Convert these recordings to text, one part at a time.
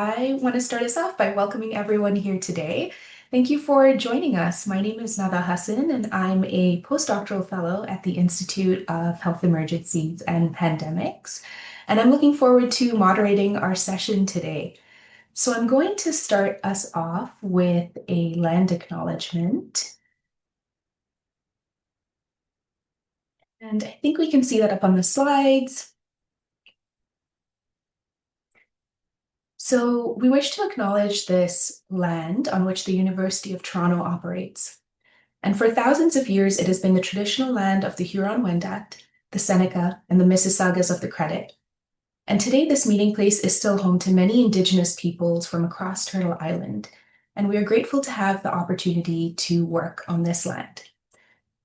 I want to start us off by welcoming everyone here today. Thank you for joining us. My name is Nada Hassan, and I'm a postdoctoral fellow at the Institute of Health Emergencies and Pandemics. And I'm looking forward to moderating our session today. So I'm going to start us off with a land acknowledgement. And I think we can see that up on the slides. So we wish to acknowledge this land on which the University of Toronto operates. And for thousands of years, it has been the traditional land of the Huron-Wendat, the Seneca, and the Mississaugas of the Credit. And today, this meeting place is still home to many Indigenous peoples from across Turtle Island, and we are grateful to have the opportunity to work on this land.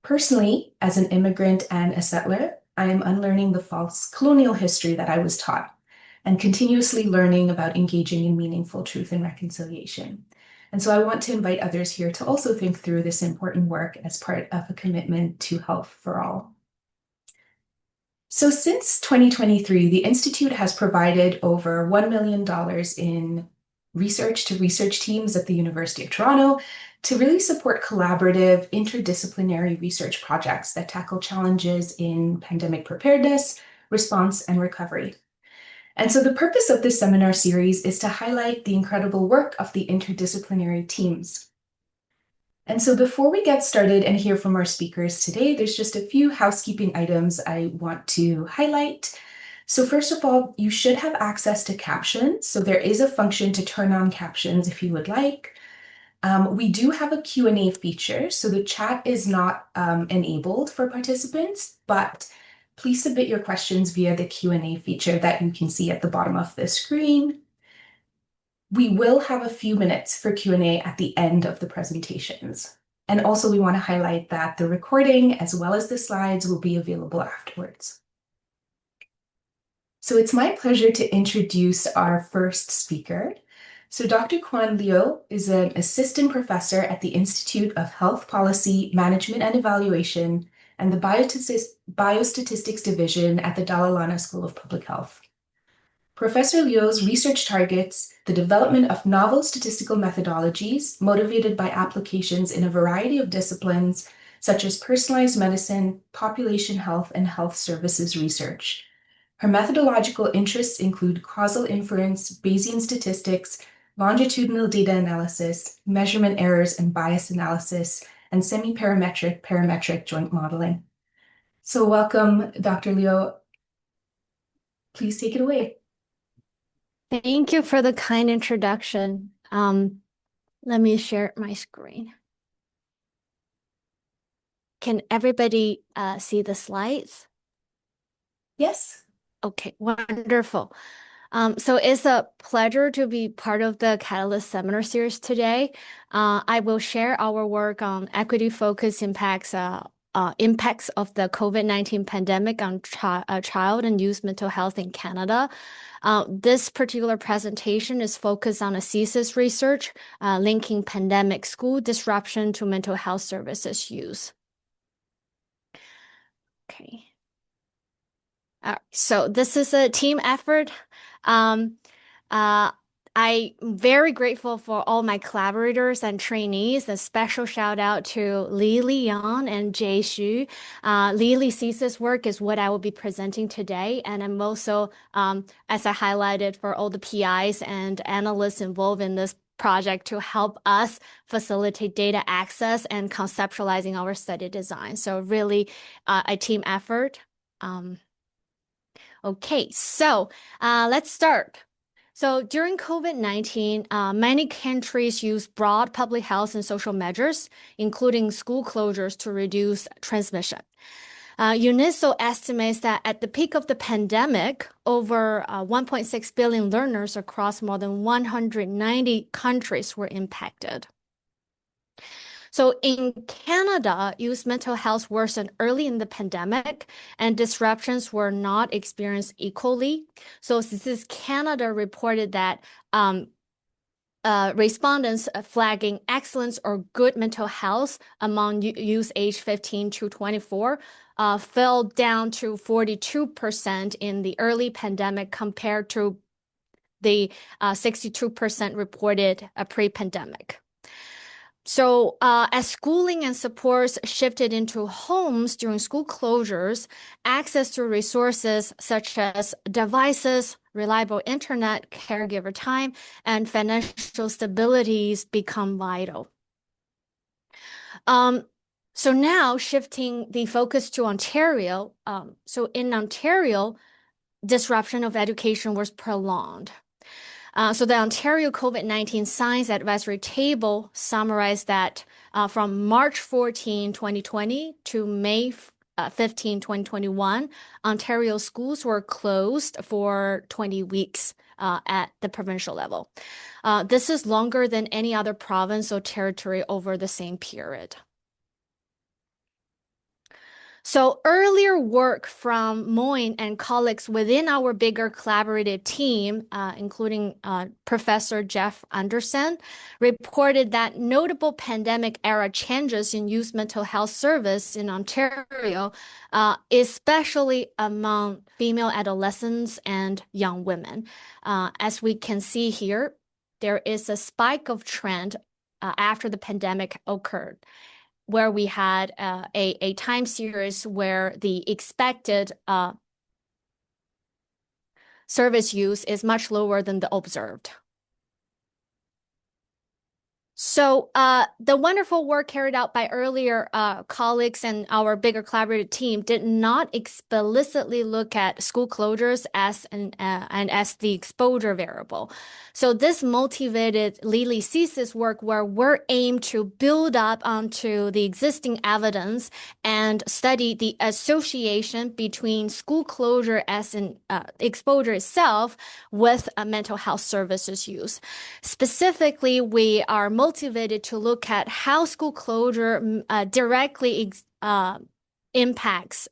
Personally, as an immigrant and a settler, I am unlearning the false colonial history that I was taught and continuously learning about engaging in meaningful truth and reconciliation. And so I want to invite others here to also think through this important work as part of a commitment to health for all. So since 2023, the Institute has provided over $1 million in research to research teams at the University of Toronto to really support collaborative interdisciplinary research projects that tackle challenges in pandemic preparedness, response, and recovery. And so the purpose of this seminar series is to highlight the incredible work of the interdisciplinary teams. And so before we get started and hear from our speakers today, there's just a few housekeeping items I want to highlight. So first of all, you should have access to captions. So there is a function to turn on captions if you would like. We do have a Q&A feature, so the chat is not enabled for participants, but please submit your questions via the Q&A feature that you can see at the bottom of the screen. We will have a few minutes for Q&A at the end of the presentations. And also we want to highlight that the recording as well as the slides will be available afterwards. So it's my pleasure to introduce our first speaker. So Dr. Kuan is an assistant professor at the Institute of Health Policy, Management and Evaluation and the Biostatistics Division at the Dalla School of Public Health. Professor Liu's research targets the development of novel statistical methodologies motivated by applications in a variety of disciplines, such as personalized medicine, population health, and health services research. Her methodological interests include causal inference, Bayesian statistics, longitudinal data analysis, measurement errors and bias analysis, and semi-parametric parametric joint modeling. So welcome, Dr. Liu. Please take it away. Thank you for the kind introduction. Let me share my screen. Can everybody see the slides? Yes. Okay, wonderful. So it's a pleasure to be part of the Catalyst seminar series today. I will share our work on equity-focused impacts of the COVID-19 pandemic on child and youth mental health in Canada. This particular presentation is focused on a thesis research linking pandemic school disruption to mental health services use. Okay. All right, so this is a team effort. I'm very grateful for all my collaborators and trainees. A special shout out to Li Liang and Jay Xu. Li's thesis work is what I will be presenting today. And I'm also, as I highlighted, for all the PIs and analysts involved in this project to help us facilitate data access and conceptualizing our study design. So really a team effort. Okay, so let's start. So during COVID-19, many countries use broad public health and social measures, including school closures to reduce transmission. UNESCO estimates that at the peak of the pandemic, over 1.6 billion learners across more than 190 countries were impacted. So in Canada, youth mental health worsened early in the pandemic and disruptions were not experienced equally. So this is Canada reported that respondents flagging excellence or good mental health among youth aged 15 to 24 fell down to 42% in the early pandemic compared to the 62% reported pre-pandemic. So as schooling and supports shifted into homes during school closures, access to resources such as devices, reliable internet, caregiver time, and financial stabilities become vital. So now shifting the focus to Ontario. So in Ontario, disruption of education was prolonged. So the Ontario COVID-19 Science Advisory Table summarized that from March 14, 2020 to May 15, 2021, Ontario schools were closed for 20 weeks at the provincial level. This is longer than any other province or territory over the same period. So earlier work from Moyne and colleagues within our bigger collaborative team, including Professor Jeff Anderson, reported that notable pandemic era changes in youth mental health service in Ontario, especially among female adolescents and young women. As we can see here, there is a spike of trend after the pandemic occurred, where we had a time series where the expected service use is much lower than the observed. So the wonderful work carried out by earlier colleagues and our bigger collaborative team did not explicitly look at school closures as and as the exposure variable. So this motivated Lily thesis work, where we're aimed to build up onto the existing evidence and study the association between school closure as an exposure itself with mental health services use. Specifically, we are motivated to look at how school closure directly impacts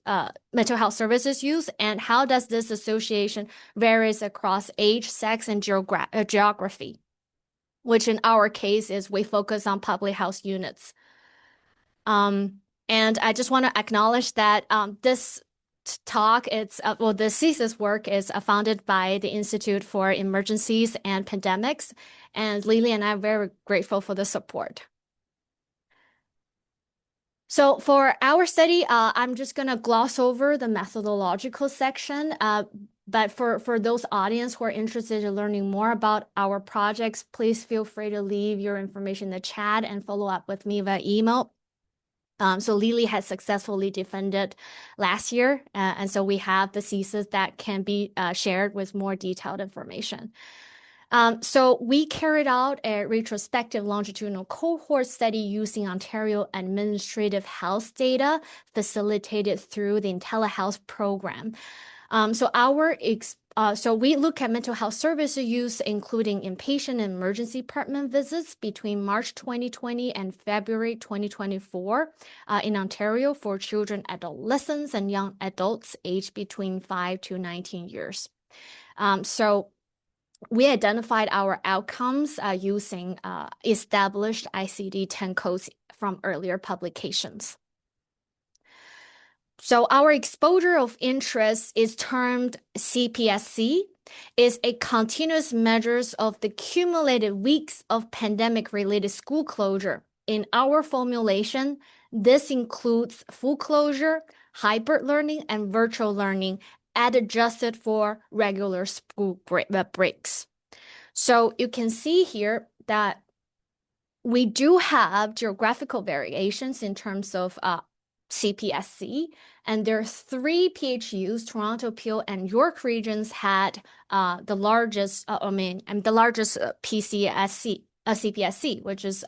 mental health services use, and how does this association varies across age, sex, and geography, which in our case is we focus on public health units. And I just want to acknowledge that this talk, the thesis work is founded by the Institute for Emergencies and Pandemics, and Lily and I are very grateful for the support. So for our study, I'm just going to gloss over the methodological section, but for those audience who are interested in learning more about our projects, please feel free to leave your information in the chat and follow up with me via email. So Lily has successfully defended last year, and so we have the thesis that can be shared with more detailed information. So we carried out a retrospective longitudinal cohort study using Ontario administrative health data facilitated through the IntelliHealth program. So we look at mental health service use, including inpatient and emergency department visits between March 2020 and February 2024 in Ontario for children, adolescents, and young adults aged between 5 to 19 years. So we identified our outcomes using established ICD-10 codes from earlier publications. So our exposure of interest is termed CPSC, is a continuous measures of the cumulative weeks of pandemic-related school closure. In our formulation, this includes full closure, hybrid learning, and virtual learning, adjusted for regular school breaks. So you can see here that we do have geographical variations in terms of CPSC, and there are 3 PHUs, Toronto, Peel, and York regions had the largest, the largest CPSC, which is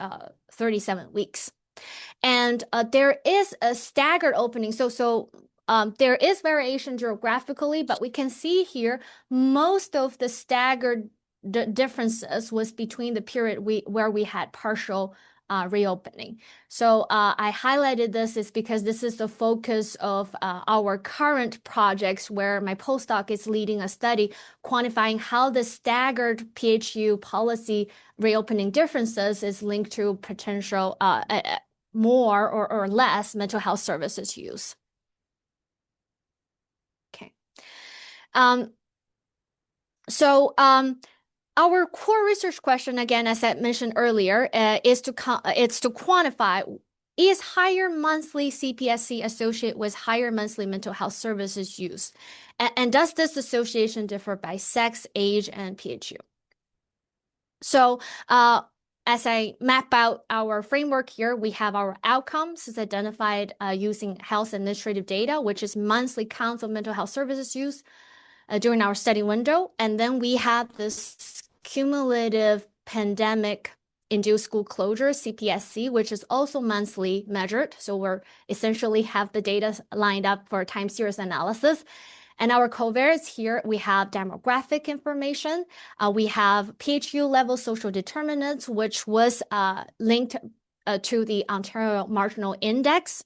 37 weeks. And there is a staggered opening. So there is variation geographically, but we can see here most of the staggered differences was between the period where we had partial reopening. So I highlighted this is because this is the focus of our current projects, where my postdoc is leading a study quantifying how the staggered PHU policy reopening differences is linked to potential more or less mental health services use. Okay. Our core research question, again, as I mentioned earlier, is to quantify, is higher monthly CPSC associated with higher monthly mental health services use? And does this association differ by sex, age, and PHU? So as I map out our framework here, we have our outcomes is identified using health administrative data, which is monthly counts of mental health services use during our study window. And then we have this cumulative pandemic-induced school closure, CPSC, which is also monthly measured. So we're essentially have the data lined up for time series analysis. And our covariates here, we have demographic information. We have PHU level social determinants, which was linked to the Ontario Marginal Index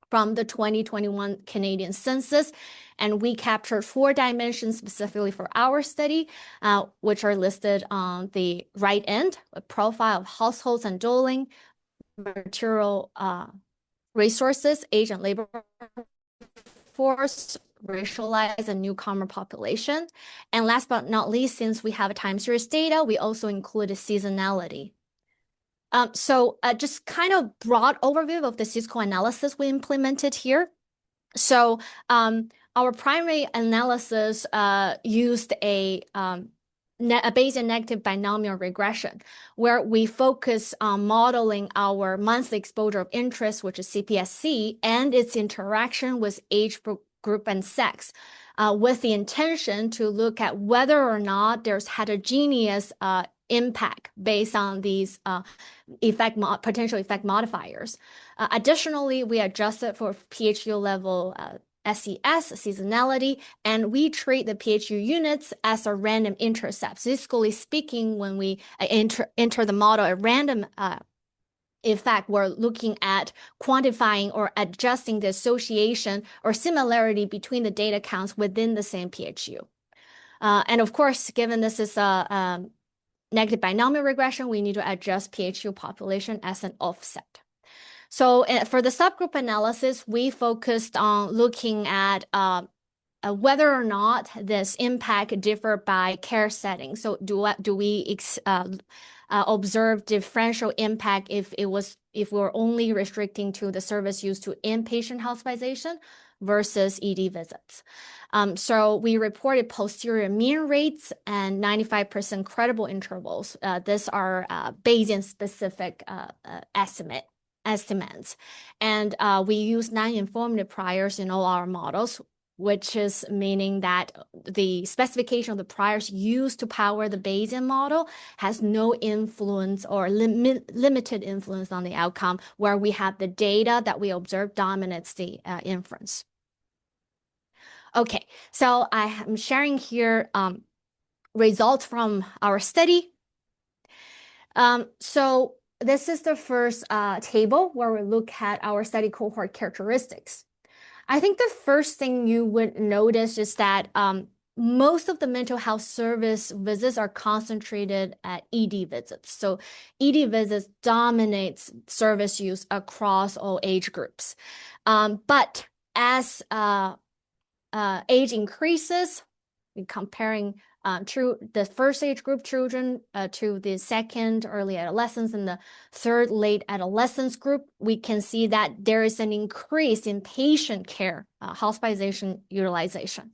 from the 2021 Canadian Census. And we captured 4 dimensions specifically for our study, which are listed on the right end: a profile of households and dwelling, material resources, age and labor force, racialized and newcomer population. And last but not least, since we have a time series data, we also included seasonality. So just kind of broad overview of the statistical analysis we implemented here. So our primary analysis used a Bayesian negative binomial regression, where we focus on modeling our monthly exposure of interest, which is CPSC, and its interaction with age group and sex, with the intention to look at whether or not there's heterogeneous impact based on these potential effect modifiers. Additionally, we adjusted for PHU level SES, seasonality, and we treat the PHU units as a random intercept. Statistically speaking, when we enter the model a random effect, we're looking at quantifying or adjusting the association or similarity between the data counts within the same PHU. And of course, given this is a negative binomial regression, we need to adjust PHU population as an offset. So for the subgroup analysis, we focused on looking at whether or not this impact differ by care setting. So do we observe differential impact if we're only restricting to the service used to inpatient hospitalization versus ED visits? So we reported posterior mean rates and 95% credible intervals. These are Bayesian specific estimates. And we use non-informative priors in all our models, which is meaning that the specification of the priors used to power the Bayesian model has no influence or limited influence on the outcome, where we have the data that we observe dominates the inference. Okay, so I am sharing here results from our study. So this is the first table where we look at our study cohort characteristics. I think the first thing you would notice is that most of the mental health service visits are concentrated at ED visits. So ED visits dominates service use across all age groups. But as age increases, comparing the first age group children to the second early adolescents and the third late adolescence group, we can see that there is an increase in patient care hospitalization utilization.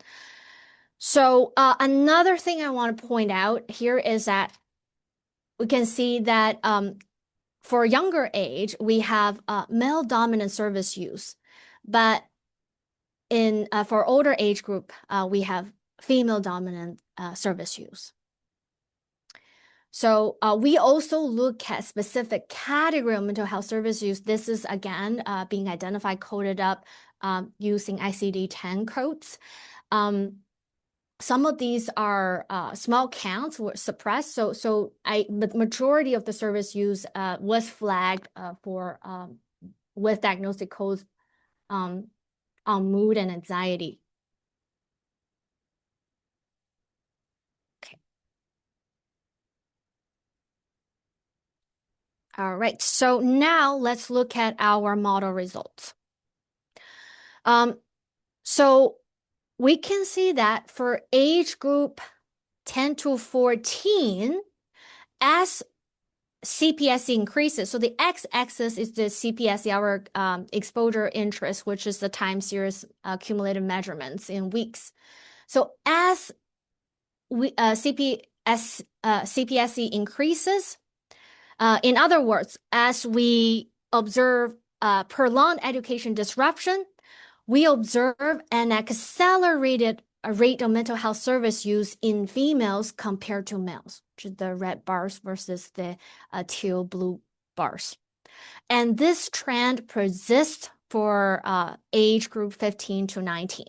So another thing I want to point out here is that we can see that for younger age, we have male dominant service use, but for older age group, we have female dominant service use. So we also look at specific category of mental health service use. This is again being identified, coded up using ICD-10 codes. Some of these are small counts were suppressed. So the majority of the service use was flagged for with diagnostic codes on mood and anxiety. Okay. All right, so now let's look at our model results. So we can see that for age group 10 to 14 as CPSC increases. So the x-axis is the CPSC, our exposure interest, which is the time series cumulative measurements in weeks. So as CPSC increases, in other words, as we observe prolonged education disruption, we observe an accelerated rate of mental health service use in females compared to males, which is the red bars versus the teal blue bars. And this trend persists for age group 15 to 19.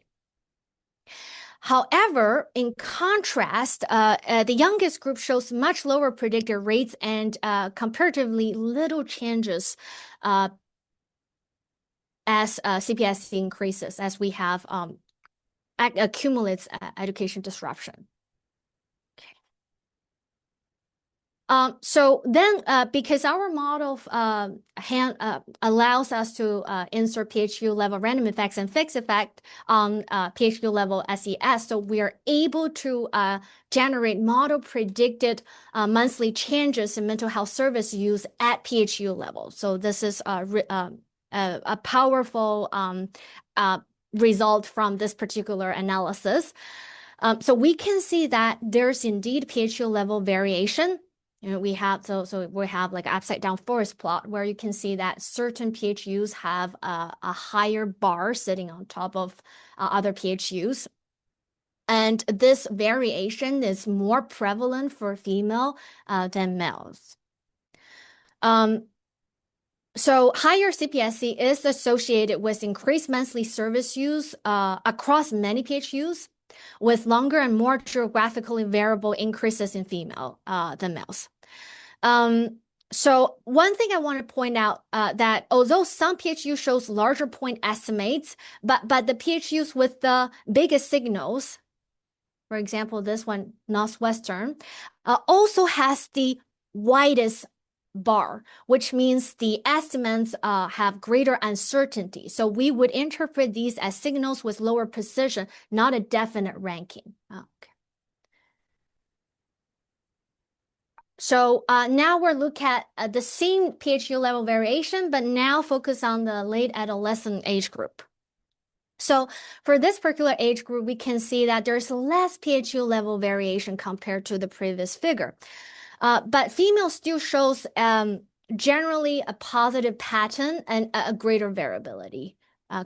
However, in contrast, the youngest group shows much lower predicted rates and comparatively little changes as CPSC increases, as we have accumulates education disruption. So then, because our model allows us to insert PHU level random effects and fixed effect on PHU level SES, so we are able to generate model predicted monthly changes in mental health service use at PHU level. So this is a powerful result from this particular analysis. So we can see that there's indeed PHU level variation. We have we have like upside down forest plot where you can see that certain PHUs have a higher bar sitting on top of other PHUs. And this variation is more prevalent for female than males. So higher CPSC is associated with increased monthly service use across many PHUs, with longer and more geographically variable increases in female than males. So one thing I want to point out that although some PHU shows larger point estimates, but the PHUs with the biggest signals, for example, this one, Northwestern, also has the widest bar, which means the estimates have greater uncertainty. So we would interpret these as signals with lower precision, not a definite ranking. Okay. So now we're looking at the same PHU level variation, but now focus on the late adolescent age group. So for this particular age group, we can see that there's less PHU level variation compared to the previous figure. But female still shows generally a positive pattern and a greater variability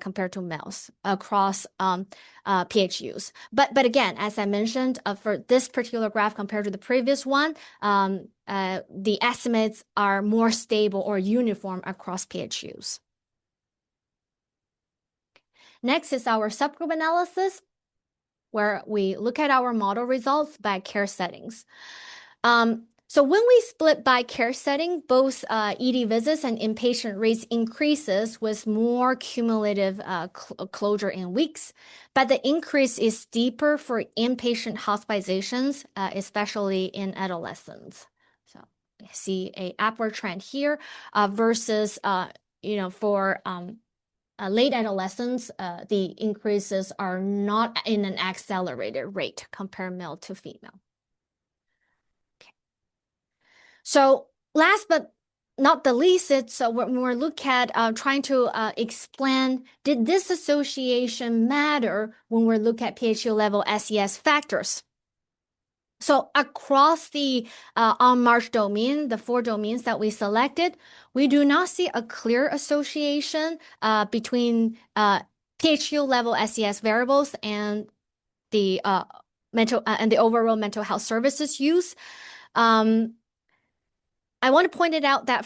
compared to males across PHUs. But again, as I mentioned, for this particular graph compared to the previous one, the estimates are more stable or uniform across PHUs. Next is our subgroup analysis, where we look at our model results by care settings. So when we split by care setting, both ED visits and inpatient rates increases with more cumulative closure in weeks, but the increase is steeper for inpatient hospitalizations, especially in adolescents. So you see a upward trend here versus, for late adolescents, the increases are not in an accelerated rate compared male to female. So last but not the least, it's when we're looking at trying to explain, did this association matter when we're looking at PHU level SES factors? So across the on-march domain, the 4 domains that we selected, we do not see a clear association between PHU level SES variables and the overall mental health services use. I want to point it out that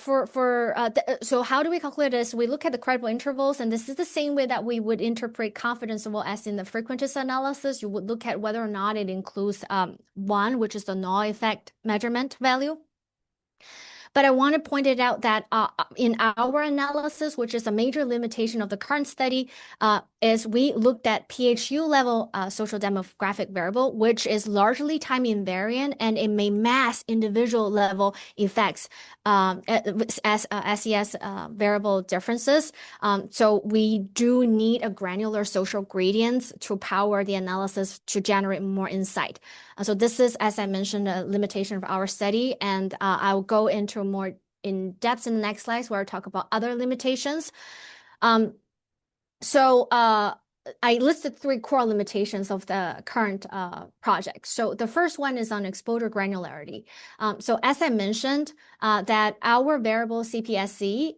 so how do we calculate this? We look at the credible intervals, and this is the same way that we would interpret confidence interval as in the frequentist analysis. You would look at whether or not it includes 1, which is the null effect measurement value. But I want to point it out that in our analysis, which is a major limitation of the current study, is we looked at PHU level social demographic variable, which is largely time invariant, and it may mask individual level effects as SES variable differences. So we do need a granular social gradients to power the analysis to generate more insight. So this is, as I mentioned, a limitation of our study, and I'll go into more in depth in the next slides where I talk about other limitations. So I listed three core limitations of the current project. So the first one is on exposure granularity. So as I mentioned, that our variable CPSC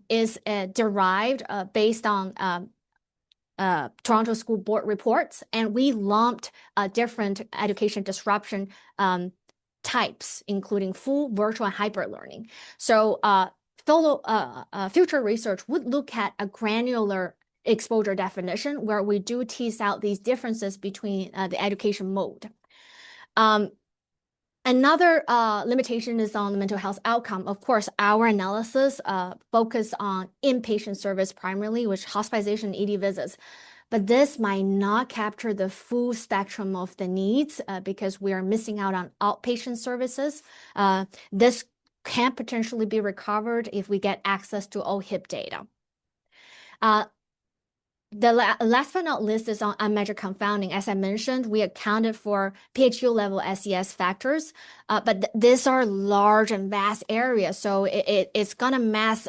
is derived based on Toronto School Board reports, and we lumped different education disruption types, including full, virtual, and hybrid learning. So future research would look at a granular exposure definition where we do tease out these differences between the education mode. Another limitation is on the mental health outcome. Of course, our analysis focus on inpatient service primarily, which hospitalization and ED visits. But this might not capture the full spectrum of the needs because we are missing out on outpatient services. This can potentially be recovered if we get access to IHEP data. The last but not least is on unmeasured confounding. As I mentioned, we accounted for PHU level SES factors, but these are large and vast areas. So it's going to mask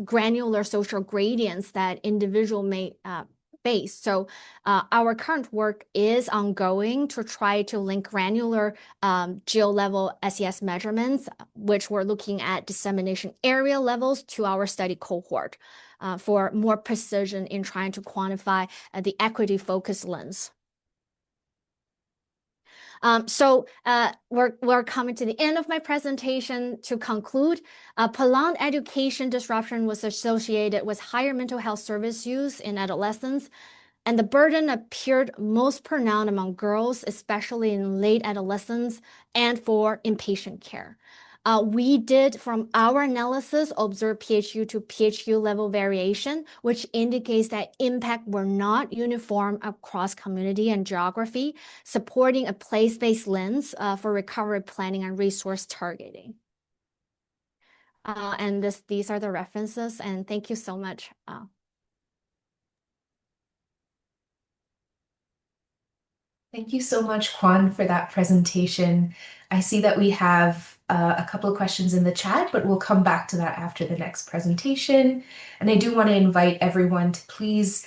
granular social gradients that individual may face. So our current work is ongoing to try to link granular geo level SES measurements, which we're looking at dissemination area levels to our study cohort. For more precision in trying to quantify the equity focus lens. So we're coming to the end of my presentation. To conclude, prolonged education disruption was associated with higher mental health service use in adolescents, and the burden appeared most pronounced among girls, especially in late adolescence and for inpatient care. We did, from our analysis, observe PHU to PHU level variation, which indicates that impact were not uniform across community and geography, supporting a place-based lens for recovery planning and resource targeting. And these are the references, and thank you so much. Thank you so much, Kuan, for that presentation. I see that we have a couple of questions in the chat, but we'll come back to that after the next presentation. And I do want to invite everyone to please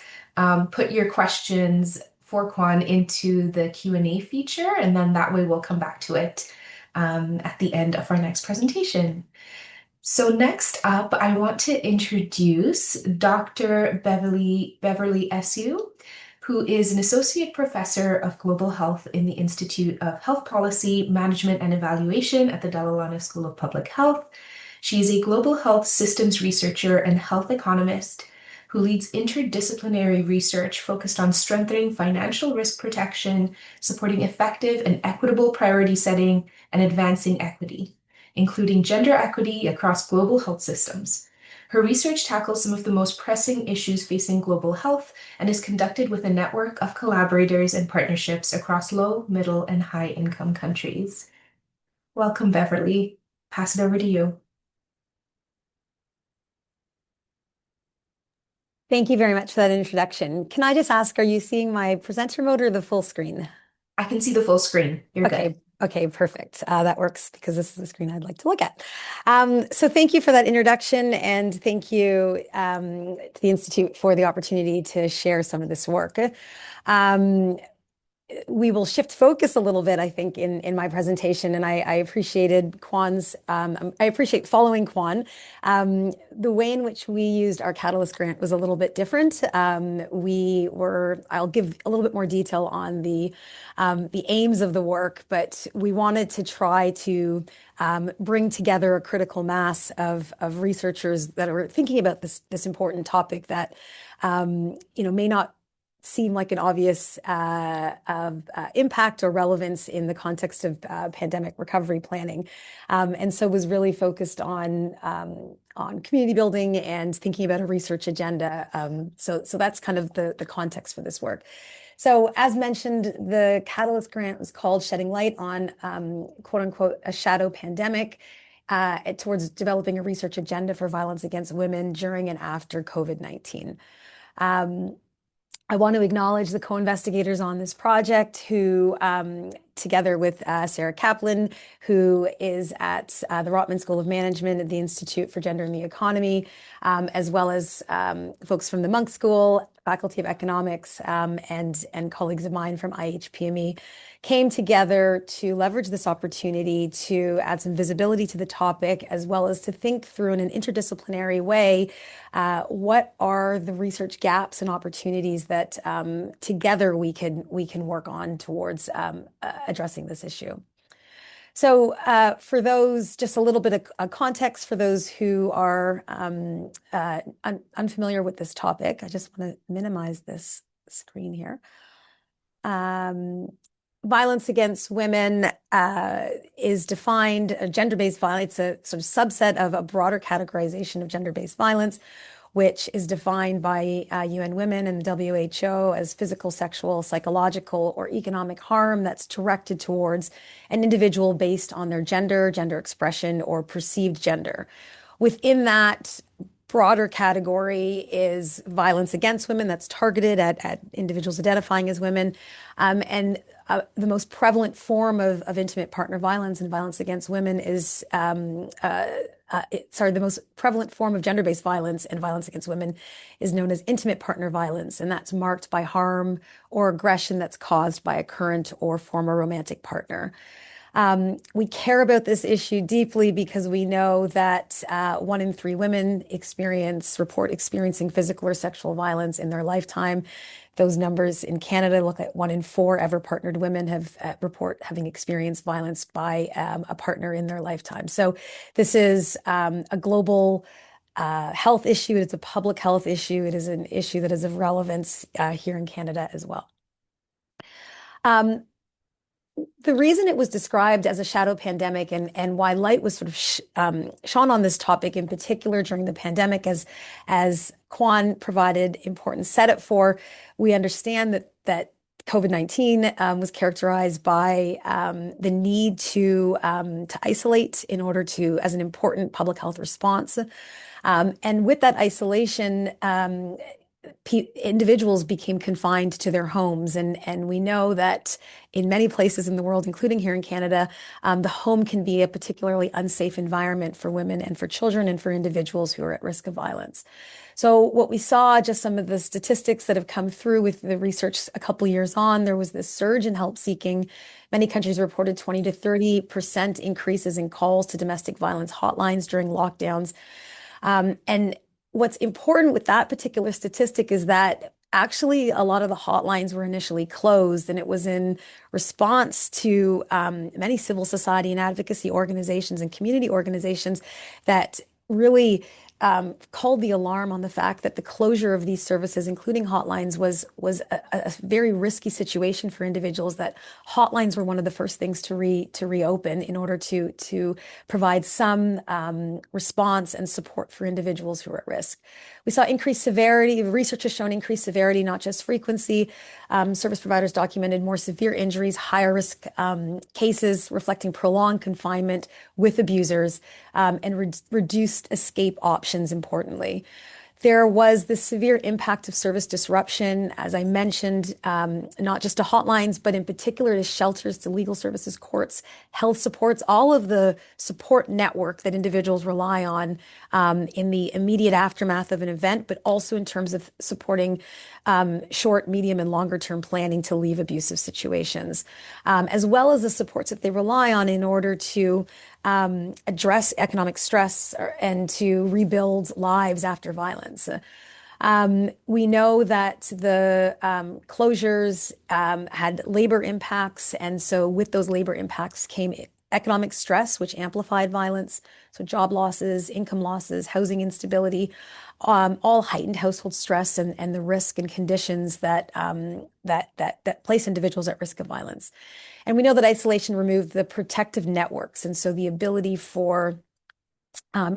put your questions for Kuan into the Q&A feature, and then that way we'll come back to it at the end of our next presentation. So next up, I want to introduce Dr. Beverley Essue, who is an associate professor of global health in the Institute of Health Policy, Management and Evaluation at the Dalla School of Public Health. She is a global health systems researcher and health economist who leads interdisciplinary research focused on strengthening financial risk protection, supporting effective and equitable priority setting, and advancing equity, including gender equity across global health systems. Her research tackles some of the most pressing issues facing global health and is conducted with a network of collaborators and partnerships across low, middle, and high-income countries. Welcome, Beverley. Pass it over to you. Thank you very much for that introduction. Can I just ask, are you seeing my presenter mode or the full screen? I can see the full screen. You're good. Okay, perfect. That works because this is the screen I'd like to look at. So thank you for that introduction, and thank you to the Institute for the opportunity to share some of this work. We will shift focus a little bit, I think, in my presentation, and I appreciated Kuan's, I appreciate following Kuan. The way in which we used our Catalyst grant was a little bit different. I'll give a little bit more detail on the aims of the work, but we wanted to try to bring together a critical mass of researchers that are thinking about this important topic that, may not seem like an obvious impact or relevance in the context of pandemic recovery planning, and so was really focused on community building and thinking about a research agenda. So that's kind of the context for this work. So as mentioned, the Catalyst grant was called Shedding Light on quote unquote a shadow pandemic towards developing a research agenda for violence against women during and after COVID-19. I want to acknowledge the co-investigators on this project who, together with Sarah Kaplan, who is at the Rotman School of Management at the Institute for Gender and the Economy, as well as folks from the Monk School, Faculty of Economics, and colleagues of mine from IHPME, came together to leverage this opportunity to add some visibility to the topic, as well as to think through in an interdisciplinary way what are the research gaps and opportunities that together we can work on towards addressing this issue. So for those, just a little bit of context for those who are unfamiliar with this topic, I just want to minimize this screen here. Violence against women is defined, gender-based violence, it's a sort of subset of a broader categorization of gender-based violence, which is defined by UN Women and the WHO as physical, sexual, psychological, or economic harm that's directed towards an individual based on their gender, gender expression, or perceived gender. Within that broader category is violence against women that's targeted at individuals identifying as women. And the most prevalent form of intimate partner violence and violence against women is, the most prevalent form of gender-based violence and violence against women is known as intimate partner violence. And that's marked by harm or aggression that's caused by a current or former romantic partner. We care about this issue deeply because we know that 1 in 3 women report experiencing physical or sexual violence in their lifetime. Those numbers in Canada look at 1 in 4 ever partnered women report having experienced violence by a partner in their lifetime. So this is a global health issue. It's a public health issue. It is an issue that is of relevance here in Canada as well. The reason it was described as a shadow pandemic and why light was sort of shone on this topic in particular during the pandemic, as Kuan provided important setup for, we understand that COVID-19 was characterized by the need to isolate in order to, as an important public health response. And with that isolation, individuals became confined to their homes. And we know that in many places in the world, including here in Canada, the home can be a particularly unsafe environment for women and for children and for individuals who are at risk of violence. So what we saw, just some of the statistics that have come through with the research a couple years on, there was this surge in help seeking. Many countries reported 20 to 30% increases in calls to domestic violence hotlines during lockdowns. And what's important with that particular statistic is that actually a lot of the hotlines were initially closed, and it was in response to many civil society and advocacy organizations and community organizations that really called the alarm on the fact that the closure of these services, including hotlines, was a very risky situation for individuals, that hotlines were one of the first things to reopen in order to provide some response and support for individuals who are at risk. We saw increased severity. Research has shown increased severity, not just frequency. Service providers documented more severe injuries, higher risk cases reflecting prolonged confinement with abusers, and reduced escape options, importantly. There was the severe impact of service disruption, as I mentioned, not just to hotlines, but in particular to shelters, to legal services, courts, health supports, all of the support network that individuals rely on in the immediate aftermath of an event, but also in terms of supporting short, medium, and longer term planning to leave abusive situations, as well as the supports that they rely on in order to address economic stress and to rebuild lives after violence. We know that the closures had labor impacts, and so with those labor impacts came economic stress, which amplified violence, so job losses, income losses, housing instability, all heightened household stress and the risk and conditions that place individuals at risk of violence. And we know that isolation removed the protective networks, and so the ability for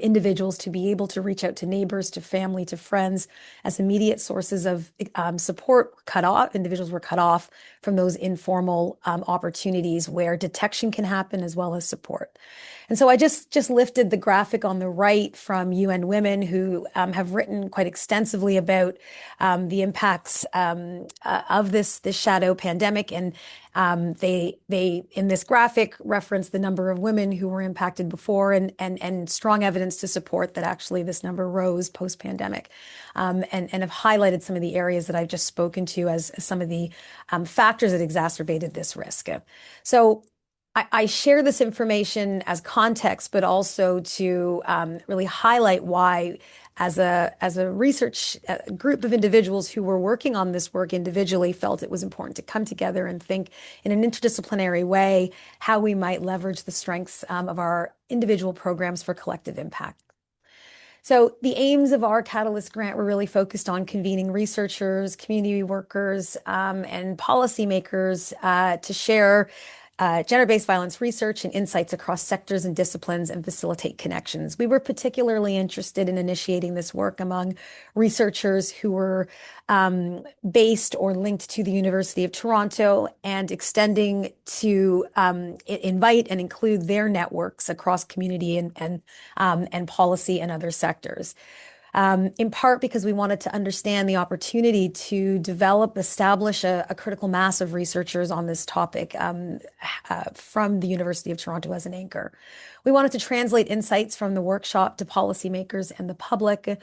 individuals to be able to reach out to neighbors, to family, to friends as immediate sources of support were cut off. Individuals were cut off from those informal opportunities where detection can happen as well as support. And so I just lifted the graphic on the right from UN Women, who have written quite extensively about the impacts of this shadow pandemic, and they in this graphic reference the number of women who were impacted before, and strong evidence to support that actually this number rose post-pandemic, and have highlighted some of the areas that I've just spoken to as some of the factors that exacerbated this risk. So I share this information as context, but also to really highlight why, as a research group of individuals who were working on this work individually, felt it was important to come together and think in an interdisciplinary way how we might leverage the strengths of our individual programs for collective impact. So the aims of our Catalyst grant were really focused on convening researchers, community workers, and policymakers to share gender-based violence research and insights across sectors and disciplines and facilitate connections. We were particularly interested in initiating this work among researchers who were based or linked to the University of Toronto, and extending to invite and include their networks across community and policy and other sectors. In part because we wanted to understand the opportunity to establish a critical mass of researchers on this topic from the University of Toronto as an anchor. We wanted to translate insights from the workshop to policymakers and the public.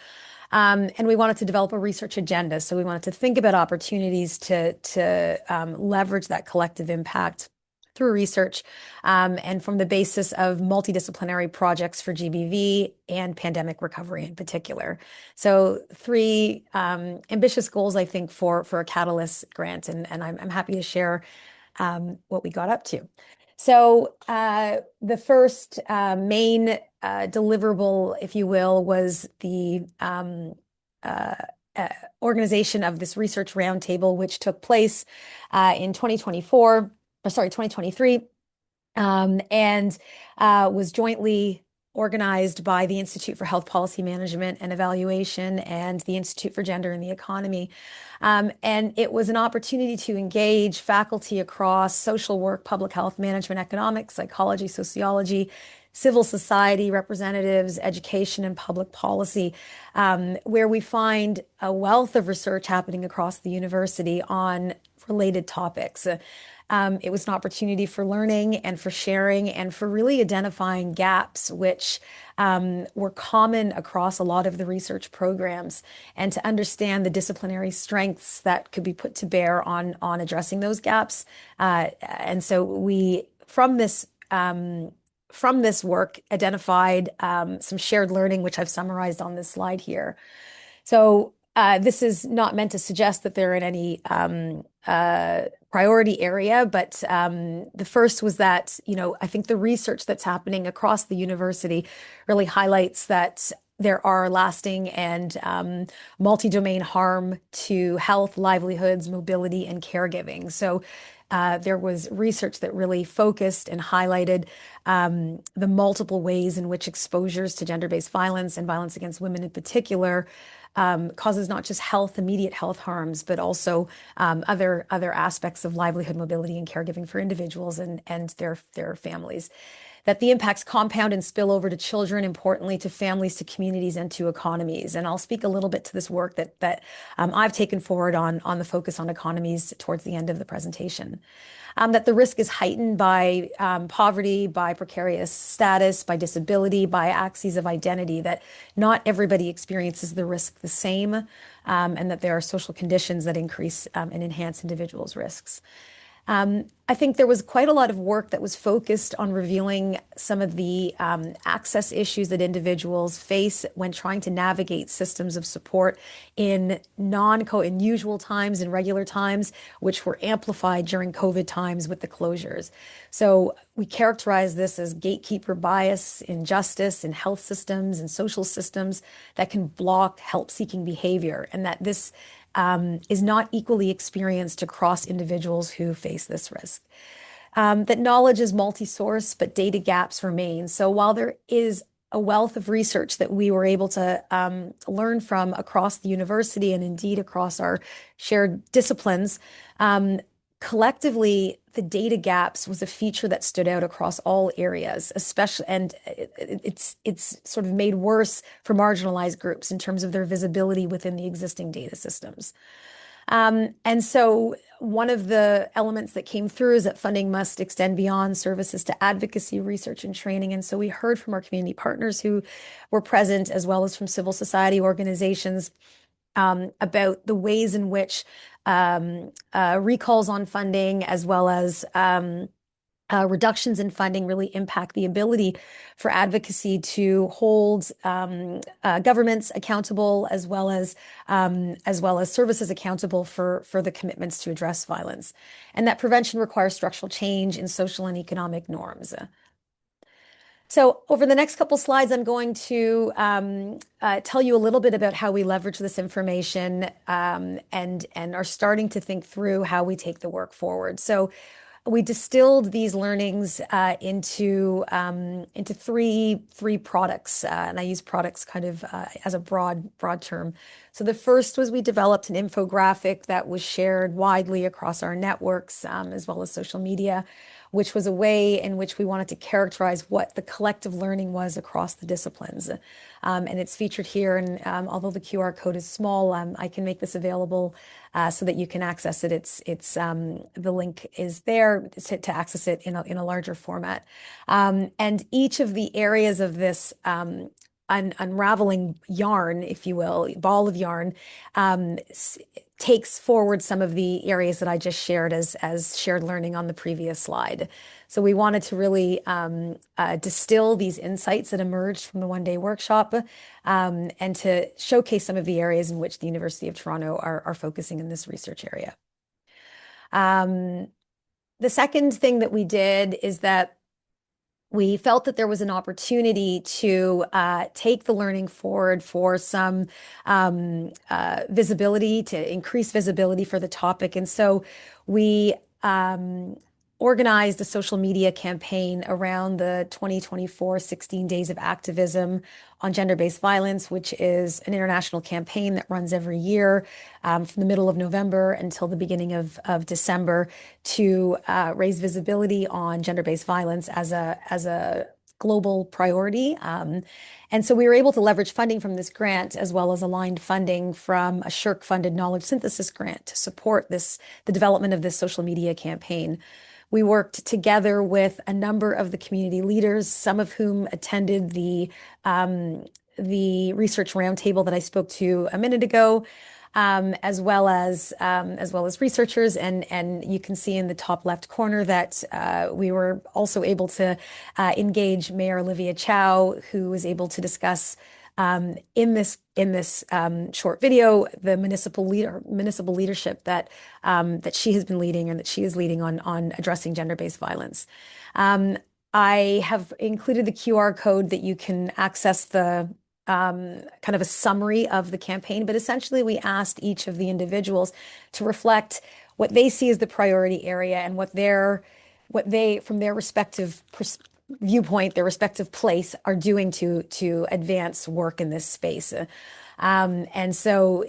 And we wanted to develop a research agenda. So we wanted to think about opportunities to leverage that collective impact through research, and from the basis of multidisciplinary projects for GBV and pandemic recovery in particular. So three ambitious goals, I think, for a Catalyst grant, and I'm happy to share what we got up to. So the first main deliverable, if you will, was the organization of this research roundtable, which took place in 2023, and was jointly organized by the Institute for Health Policy Management and Evaluation and the Institute for Gender and the Economy. And it was an opportunity to engage faculty across social work, public health, management, economics, psychology, sociology, civil society representatives, education, and public policy, where we find a wealth of research happening across the university on related topics. It was an opportunity for learning and for sharing and for really identifying gaps which were common across a lot of the research programs, and to understand the disciplinary strengths that could be put to bear on addressing those gaps. And so we, from this work, identified some shared learning, which I've summarized on this slide here. So this is not meant to suggest that they're in any priority area, but the first was that, I think the research that's happening across the university really highlights that there are lasting and multi-domain harm to health, livelihoods, mobility, and caregiving. So there was research that really focused and highlighted the multiple ways in which exposures to gender-based violence and violence against women in particular causes not just immediate health harms, but also other aspects of livelihood, mobility, and caregiving for individuals and their families. That the impacts compound and spill over to children, importantly to families, to communities, and to economies. And I'll speak a little bit to this work that I've taken forward on the focus on economies towards the end of the presentation. That the risk is heightened by poverty, by precarious status, by disability, by axes of identity, that not everybody experiences the risk the same, and that there are social conditions that increase and enhance individuals' risks. I think there was quite a lot of work that was focused on revealing some of the access issues that individuals face when trying to navigate systems of support in in usual times and regular times, which were amplified during COVID times with the closures. So we characterize this as gatekeeper bias, injustice in health systems and social systems that can block help-seeking behavior, and that this is not equally experienced across individuals who face this risk. That knowledge is multi-source, but data gaps remain. So while there is a wealth of research that we were able to learn from across the university and indeed across our shared disciplines, collectively, the data gaps was a feature that stood out across all areas, especially, and it's sort of made worse for marginalized groups in terms of their visibility within the existing data systems. And so one of the elements that came through is that funding must extend beyond services to advocacy, research, and training. And so we heard from our community partners who were present, as well as from civil society organizations, about the ways in which recalls on funding, as well as reductions in funding, really impact the ability for advocacy to hold governments accountable, as well as services accountable for the commitments to address violence, and that prevention requires structural change in social and economic norms. So over the next couple slides, I'm going to tell you a little bit about how we leverage this information and are starting to think through how we take the work forward. So we distilled these learnings into three products, and I use products kind of as a broad term. So the first was we developed an infographic that was shared widely across our networks, as well as social media, which was a way in which we wanted to characterize what the collective learning was across the disciplines. And it's featured here, and although the QR code is small, I can make this available so that you can access it. The link is there to access it in a larger format. And each of the areas of this unraveling yarn, if you will, ball of yarn, takes forward some of the areas that I just shared as shared learning on the previous slide. So we wanted to really distill these insights that emerged from the one-day workshop and to showcase some of the areas in which the University of Toronto are focusing in this research area. The second thing that we did is that we felt that there was an opportunity to take the learning forward for some visibility, to increase visibility for the topic. And so we organized a social media campaign around the 2024 16 Days of Activism on Gender-Based Violence, which is an international campaign that runs every year from the middle of November until the beginning of December to raise visibility on gender-based violence as a global priority. And so we were able to leverage funding from this grant, as well as aligned funding from a SSHRC-funded knowledge synthesis grant to support the development of this social media campaign. We worked together with a number of the community leaders, some of whom attended the research roundtable that I spoke to a minute ago, as well as researchers. And you can see in the top left corner that we were also able to engage Mayor Olivia Chow, who was able to discuss in this short video the municipal leadership that she has been leading and that she is leading on addressing gender-based violence. I have included the QR code that you can access the kind of a summary of the campaign, but essentially we asked each of the individuals to reflect what they see as the priority area and what they from their respective viewpoint, their respective place, are doing to advance work in this space. And so,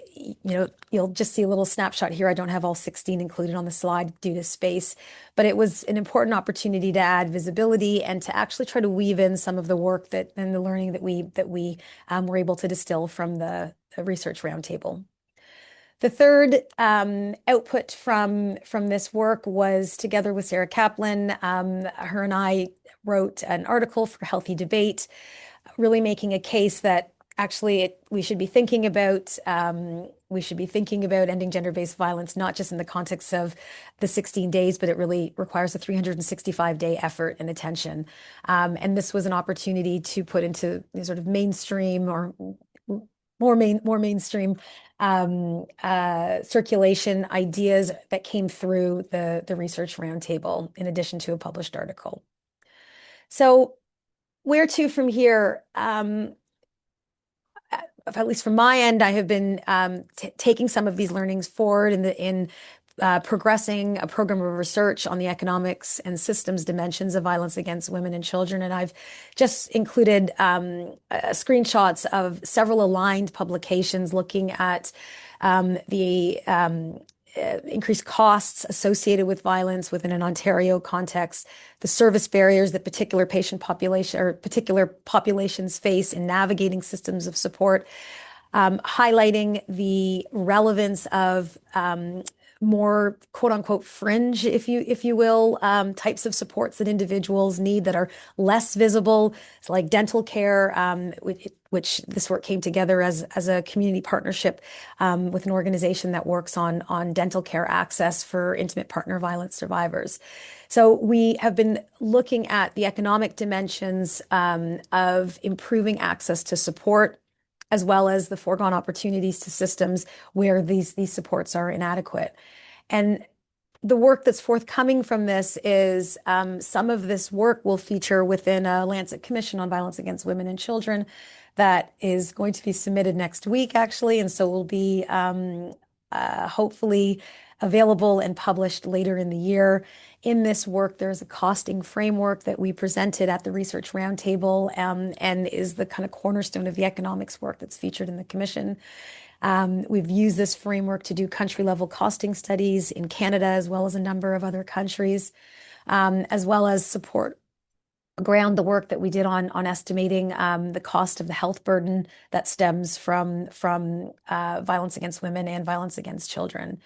you'll just see a little snapshot here. I don't have all 16 included on the slide due to space, but it was an important opportunity to add visibility and to actually try to weave in some of the work and the learning that we were able to distill from the research roundtable. The third output from this work was, together with Sarah Kaplan, her and I wrote an article for Healthy Debate, really making a case that actually we should be thinking about we should be thinking about ending gender-based violence, not just in the context of the 16 days, but it really requires a 365-day effort and attention. And this was an opportunity to put into sort of mainstream or more mainstream circulation ideas that came through the research roundtable, in addition to a published article. So where to from here? At least from my end, I have been taking some of these learnings forward in progressing a program of research on the economics and systems dimensions of violence against women and children. And I've just included screenshots of several aligned publications looking at the increased costs associated with violence within an Ontario context, the service barriers that particular patient population or particular populations face in navigating systems of support, highlighting the relevance of more quote unquote fringe, if you will, types of supports that individuals need that are less visible, so like dental care, which this work came together as a community partnership with an organization that works on dental care access for intimate partner violence survivors. So we have been looking at the economic dimensions of improving access to support, as well as the foregone opportunities to systems where these supports are inadequate. And the work that's forthcoming from this is some of this work will feature within a Lancet Commission on Violence Against Women and Children that is going to be submitted next week, actually, and so will be hopefully available and published later in the year. In this work, there's a costing framework that we presented at the Research Roundtable and is the kind of cornerstone of the economics work that's featured in the commission. We've used this framework to do country-level costing studies in Canada, as well as a number of other countries, as well as support ground the work that we did on estimating the cost of the health burden that stems from violence against women and violence against children.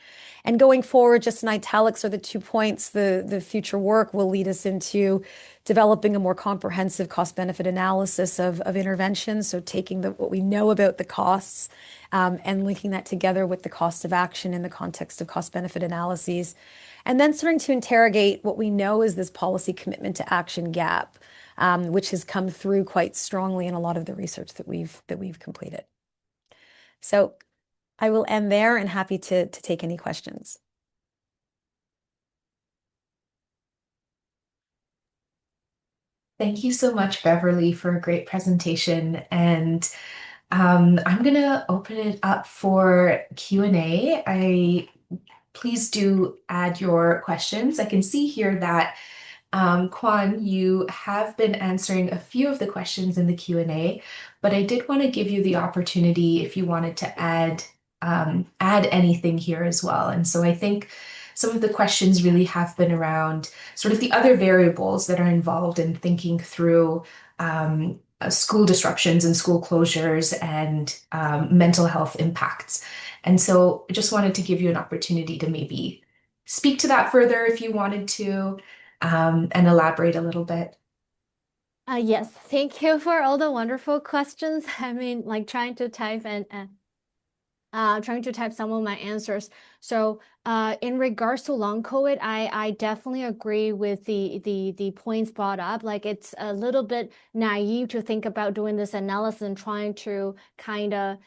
And going forward, just in italics are the 2 points. The future work will lead us into developing a more comprehensive cost-benefit analysis of interventions. So taking what we know about the costs and linking that together with the cost of action in the context of cost-benefit analyses. And then starting to interrogate what we know is this policy commitment to action gap, which has come through quite strongly in a lot of the research that we've completed. So I will end there and happy to take any questions. Thank you so much, Beverly, for a great presentation. And I'm going to open it up for Q&A. Please do add your questions. I can see here that Kuan, you have been answering a few of the questions in the Q&A, but I did want to give you the opportunity if you wanted to add anything here as well. And so I think some of the questions really have been around sort of the other variables that are involved in thinking through school disruptions and school closures and mental health impacts. And so I just wanted to give you an opportunity to maybe speak to that further if you wanted to, and elaborate a little bit. Yes, thank you for all the wonderful questions. I mean, like trying to type some of my answers. So in regards to long COVID, I definitely agree with the points brought up. Like it's a little bit naive to think about doing this analysis and trying to kind of,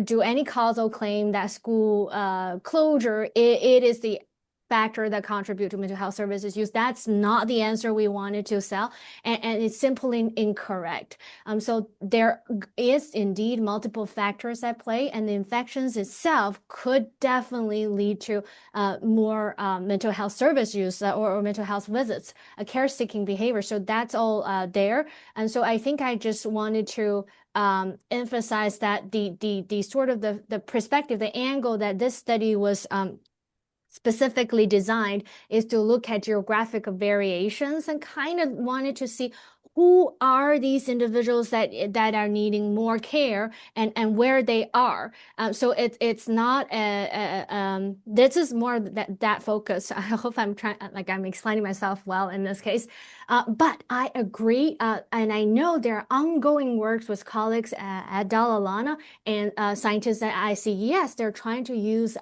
do any causal claim that school closure, it is the factor that contribute to mental health services use. That's not the answer we wanted to sell, and it's simply incorrect. So there is indeed multiple factors at play, and the infections itself could definitely lead to more mental health service use or mental health visits, care-seeking behavior. So that's all there. And so I think I just wanted to emphasize that the sort of the perspective, the angle that this study was specifically designed is to look at geographic variations and kind of wanted to see who are these individuals that are needing more care and where they are. So it's not this is more that focus. I hope I'm trying, like I'm explaining myself well in this case. But I agree, and I know there are ongoing works with colleagues at Dalla, Lana, and scientists at ICES. They're trying to use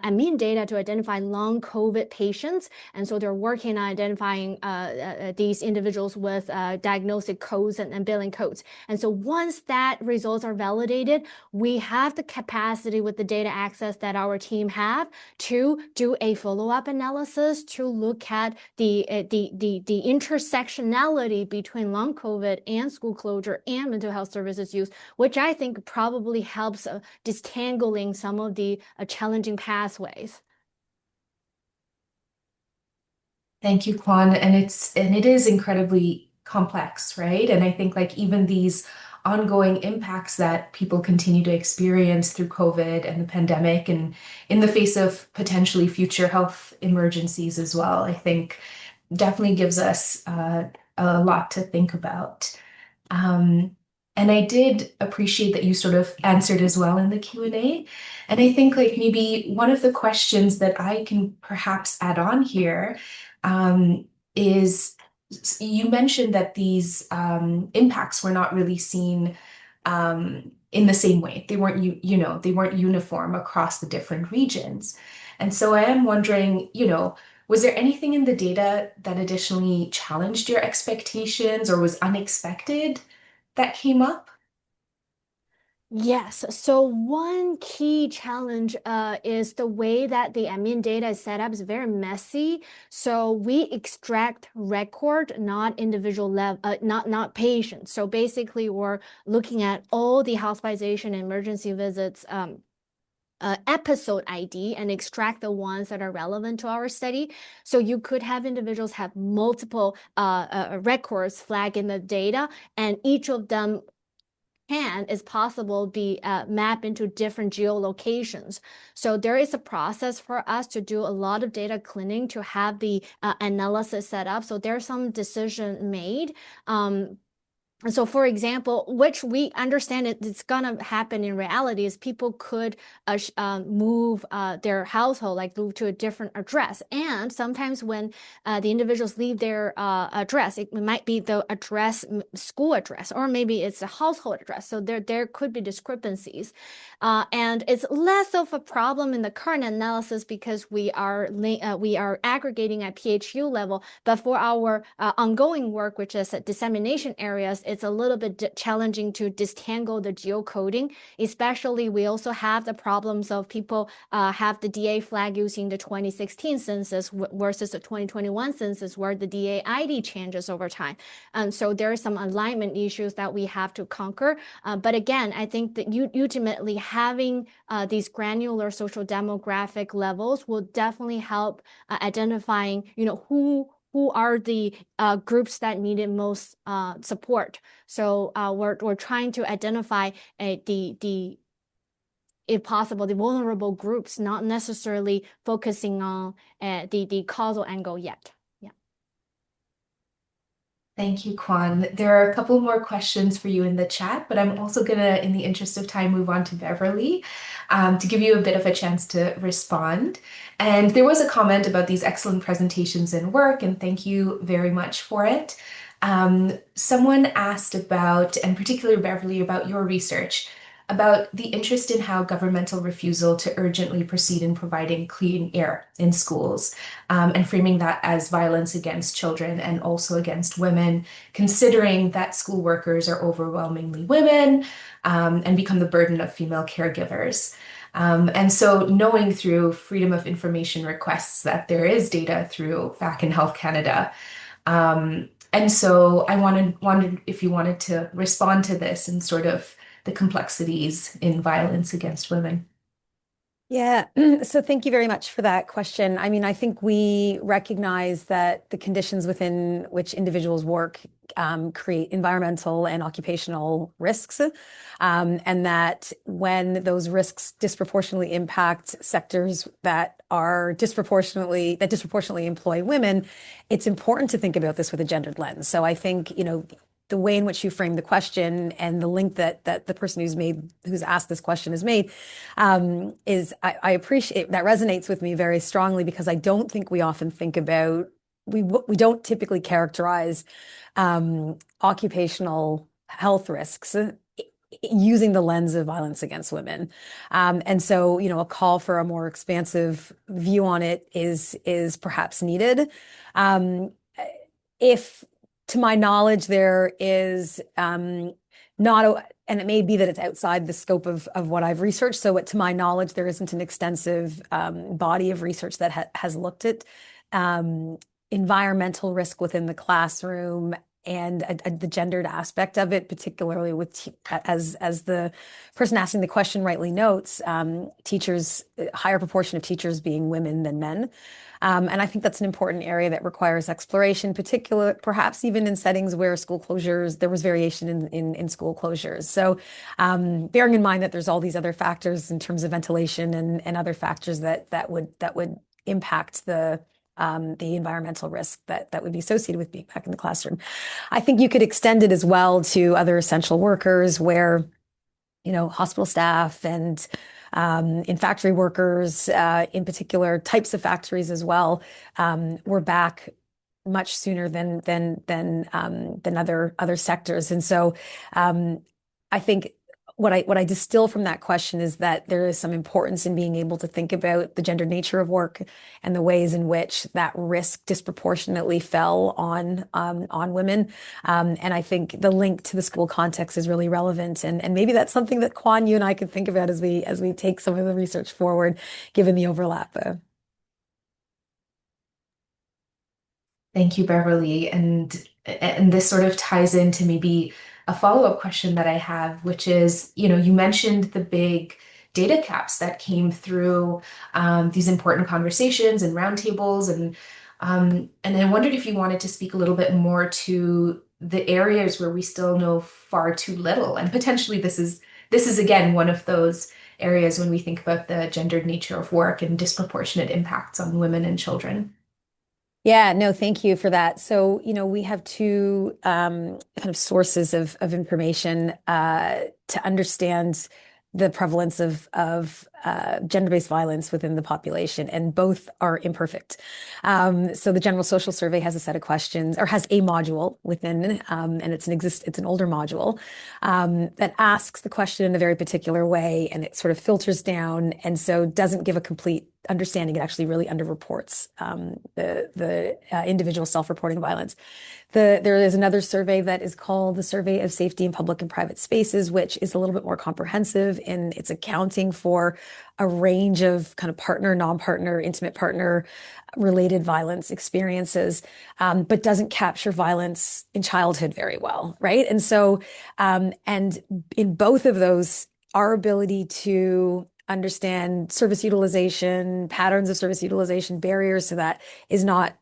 immune data to identify long COVID patients, and so they're working on identifying these individuals with diagnostic codes and billing codes. And so once that results are validated, we have the capacity with the data access that our team have to do a follow-up analysis to look at the intersectionality between long COVID and school closure and mental health services use, which I think probably helps distangling some of the challenging pathways. Thank you, Kuan. And it is incredibly complex, right? And I think like even these ongoing impacts that people continue to experience through COVID and the pandemic and in the face of potentially future health emergencies as well, I think definitely gives us a lot to think about. Um, and I did appreciate that you sort of answered as well in the Q&A. And I think like maybe one of the questions that I can perhaps add on here is you mentioned that these impacts were not really seen in the same way. They weren't, they weren't uniform across the different regions. And so I am wondering, was there anything in the data that additionally challenged your expectations or was unexpected that came up? Yes. So one key challenge is the way that the admin data is set up is very messy. So we extract record, not individual level, not patients. So basically, we're looking at all the hospitalization and emergency visits. Episode ID and extract the ones that are relevant to our study. So you could have individuals have multiple records flagged in the data, and each of them is possible be mapped into different geolocations. So there is a process for us to do a lot of data cleaning to have the analysis set up. So there's some decision made. And so, for example, which we understand it's gonna happen in reality is people could move their household, like move to a different address. And sometimes when the individuals leave their address, it might be the address, school address, or maybe it's a household address. So there could be discrepancies. And it's less of a problem in the current analysis because we are aggregating at PHU level. But for our ongoing work, which is dissemination areas, it's a little bit challenging to disentangle the geocoding. Especially, we also have the problems of people have the DA flag using the 2016 census versus the 2021 census, where the DA ID changes over time. And so there are some alignment issues that we have to conquer. But again, I think that ultimately having these granular social demographic levels will definitely help identifying, who are the groups that needed most support. So we're trying to identify the if possible the vulnerable groups, not necessarily focusing on the causal angle yet. Thank you, Kuan. There are a couple more questions for you in the chat, but I'm also gonna, in the interest of time, move on to Beverly to give you a bit of a chance to respond. And there was a comment about these excellent presentations and work, and thank you very much for it. Someone asked about, and particularly Beverly, about your research, about the interest in how governmental refusal to urgently proceed in providing clean air in schools, and framing that as violence against children and also against women, considering that school workers are overwhelmingly women and become the burden of female caregivers. And so knowing through Freedom of Information requests that there is data through FAC and Health Canada. And so I wondered if you wanted to respond to this and sort of the complexities in violence against women. Yeah, so thank you very much for that question. I mean, I think we recognize that the conditions within which individuals work create environmental and occupational risks, and that when those risks disproportionately impact sectors that disproportionately employ women, it's important to think about this with a gendered lens. So I think, the way in which you frame the question and the link that the person who's asked this question has made I appreciate that resonates with me very strongly because I don't think we often think about we don't typically characterize occupational health risks using the lens of violence against women. And so, a call for a more expansive view on it is perhaps needed. If to my knowledge, there is not a, and it may be that it's outside the scope of what I've researched. So to my knowledge, there isn't an extensive body of research that has looked at environmental risk within the classroom and the gendered aspect of it, particularly with as the person asking the question rightly notes, teachers, a higher proportion of teachers being women than men. And I think that's an important area that requires exploration, particular, perhaps even in settings where school closures, there was variation in school closures. So bearing in mind that there's all these other factors in terms of ventilation and other factors that would impact the environmental risk that would be associated with being back in the classroom. I think you could extend it as well to other essential workers where, hospital staff and in factory workers, in particular types of factories as well, were back much sooner than other sectors. And so I think what I distill from that question is that there is some importance in being able to think about the gender nature of work and the ways in which that risk disproportionately fell on women. And I think the link to the school context is really relevant. And maybe that's something that Kuan, you and I could think about as we take some of the research forward, given the overlap. Thank you, Beverly. And this sort of ties into maybe a follow-up question that I have, which is, you mentioned the big data caps that came through these important conversations and roundtables, and I wondered if you wanted to speak a little bit more to the areas where we still know far too little, and potentially this is again one of those areas when we think about the gendered nature of work and disproportionate impacts on women and children. Yeah, no, thank you for that. So, we have two kind of sources of information to understand the prevalence of gender-based violence within the population, and both are imperfect. So the General Social Survey has a set of questions, or has a module within, and it's an older module that asks the question in a very particular way, and it sort of filters down, and so doesn't give a complete understanding. It actually really underreports the individual self-reporting violence. There is another survey that is called the Survey of Safety in Public and Private Spaces, which is a little bit more comprehensive in its accounting for a range of kind of partner, non-partner, intimate partner related violence experiences, but doesn't capture violence in childhood very well, right? And so, and in both of those, our ability to understand service utilization, patterns of service utilization, barriers to that is not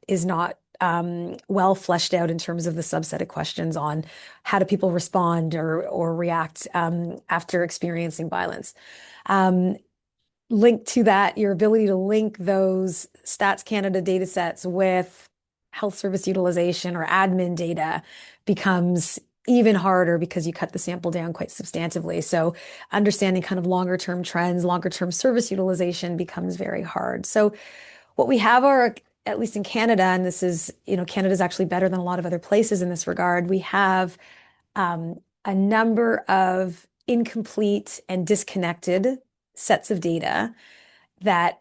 well fleshed out in terms of the subset of questions on how do people respond or react after experiencing violence. Linked to that, your ability to link those Stats Canada data sets with health service utilization or admin data becomes even harder because you cut the sample down quite substantively. So understanding kind of longer term trends, longer term service utilization becomes very hard. So what we have are, at least in Canada, and this is, Canada's actually better than a lot of other places in this regard, we have a number of incomplete and disconnected sets of data that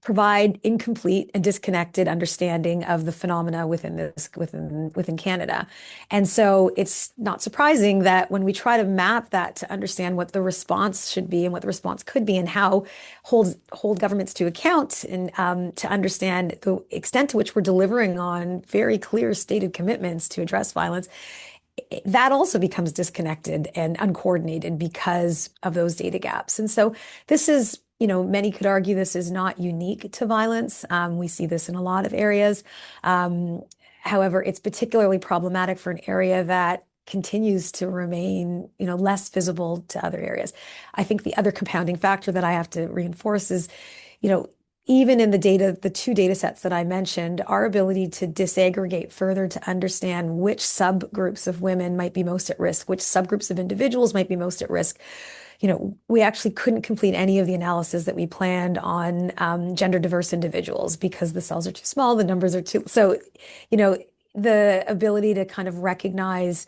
provide incomplete and disconnected understanding of the phenomena within Canada. And so it's not surprising that when we try to map that to understand what the response should be and what the response could be and how hold governments to account and to understand the extent to which we're delivering on very clear stated commitments to address violence, that also becomes disconnected and uncoordinated because of those data gaps. And so this is, many could argue this is not unique to violence. We see this in a lot of areas. However, it's particularly problematic for an area that continues to remain, less visible to other areas. I think the other compounding factor that I have to reinforce is, you know, even in the two data sets that I mentioned, our ability to disaggregate further to understand which subgroups of women might be most at risk, which subgroups of individuals might be most at risk. We actually couldn't complete any of the analysis that we planned on gender diverse individuals because the cells are too small, the numbers are too. So, the ability to kind of recognize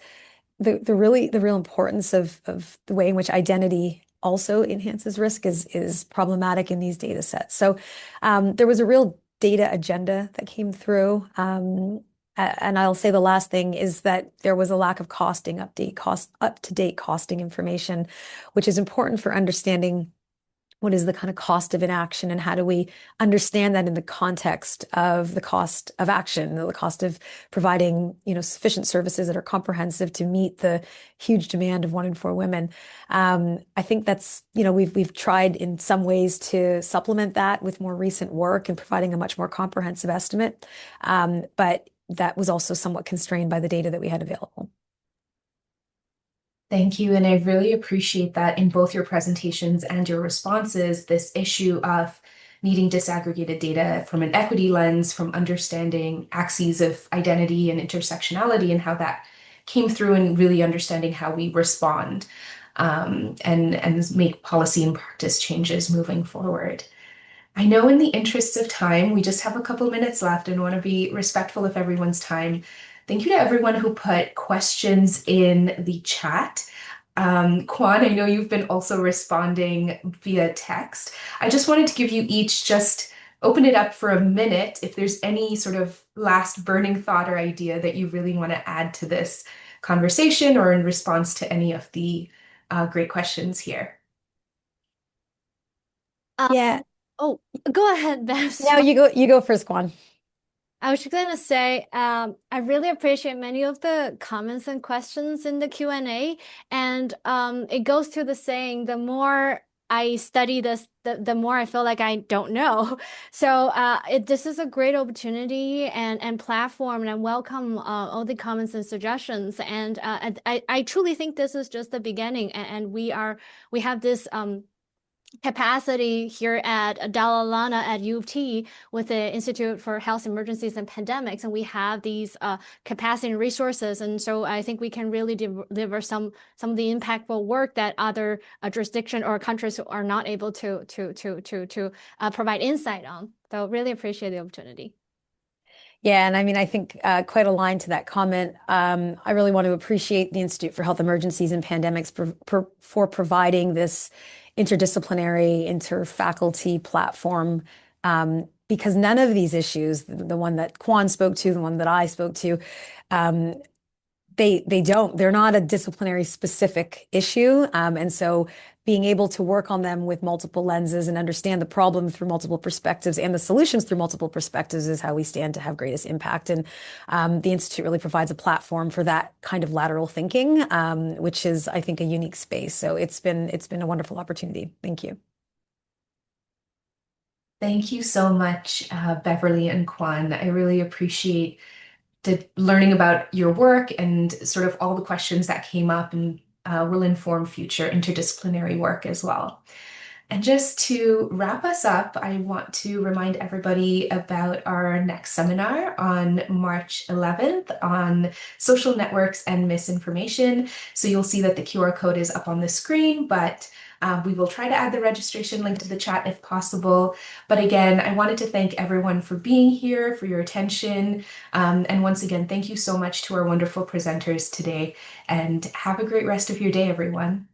the real importance of the way in which identity also enhances risk is problematic in these data sets. So there was a real data agenda that came through. And I'll say the last thing is that there was a lack of up-to-date costing information, which is important for understanding what is the kind of cost of inaction and how do we understand that in the context of the cost of action, the cost of providing, sufficient services that are comprehensive to meet the huge demand of 1 in 4 women. I think that's, we've tried in some ways to supplement that with more recent work and providing a much more comprehensive estimate. But that was also somewhat constrained by the data that we had available. Thank you. And I really appreciate that in both your presentations and your responses, this issue of needing disaggregated data from an equity lens, from understanding axes of identity and intersectionality and how that came through and really understanding how we respond and make policy and practice changes moving forward. I know in the interests of time, we just have a couple minutes left and want to be respectful of everyone's time. Thank you to everyone who put questions in the chat. Kuan, I know you've been also responding via text. I just wanted to give you each just open it up for a minute if there's any sort of last burning thought or idea that you really want to add to this conversation or in response to any of the great questions here. Yeah. Oh, go ahead, Bev. Now you go first, Kuan. I was just gonna say, I really appreciate many of the comments and questions in the Q&A, and it goes to the saying, the more I study this, the more I feel like I don't know. So this is a great opportunity and platform, and I welcome all the comments and suggestions. And I truly think this is just the beginning, and we have this capacity here at Dalla Lana at U of T with the Institute for Health Emergencies and Pandemics, and we have these capacity and resources, and so I think we can really deliver some of the impactful work that other jurisdiction or countries are not able to provide insight on. So really appreciate the opportunity. Yeah, and I mean, I think quite aligned to that comment. I really want to appreciate the Institute for Health Emergencies and Pandemics for providing this interdisciplinary, interfaculty platform, because none of these issues, the one that Kuan spoke to, the one that I spoke to, they're not a disciplinary specific issue. And so being able to work on them with multiple lenses and understand the problem through multiple perspectives and the solutions through multiple perspectives is how we stand to have greatest impact. And the Institute really provides a platform for that kind of lateral thinking, which is, I think, a unique space. So it's been a wonderful opportunity. Thank you. Thank you so much, Beverley and Kuan. I really appreciate learning about your work and sort of all the questions that came up and will inform future interdisciplinary work as well. And just to wrap us up, I want to remind everybody about our next seminar on March 11th on social networks and misinformation. So you'll see that the QR code is up on the screen, but we will try to add the registration link to the chat if possible. But again, I wanted to thank everyone for being here, for your attention. And once again, thank you so much to our wonderful presenters today. And have a great rest of your day, everyone.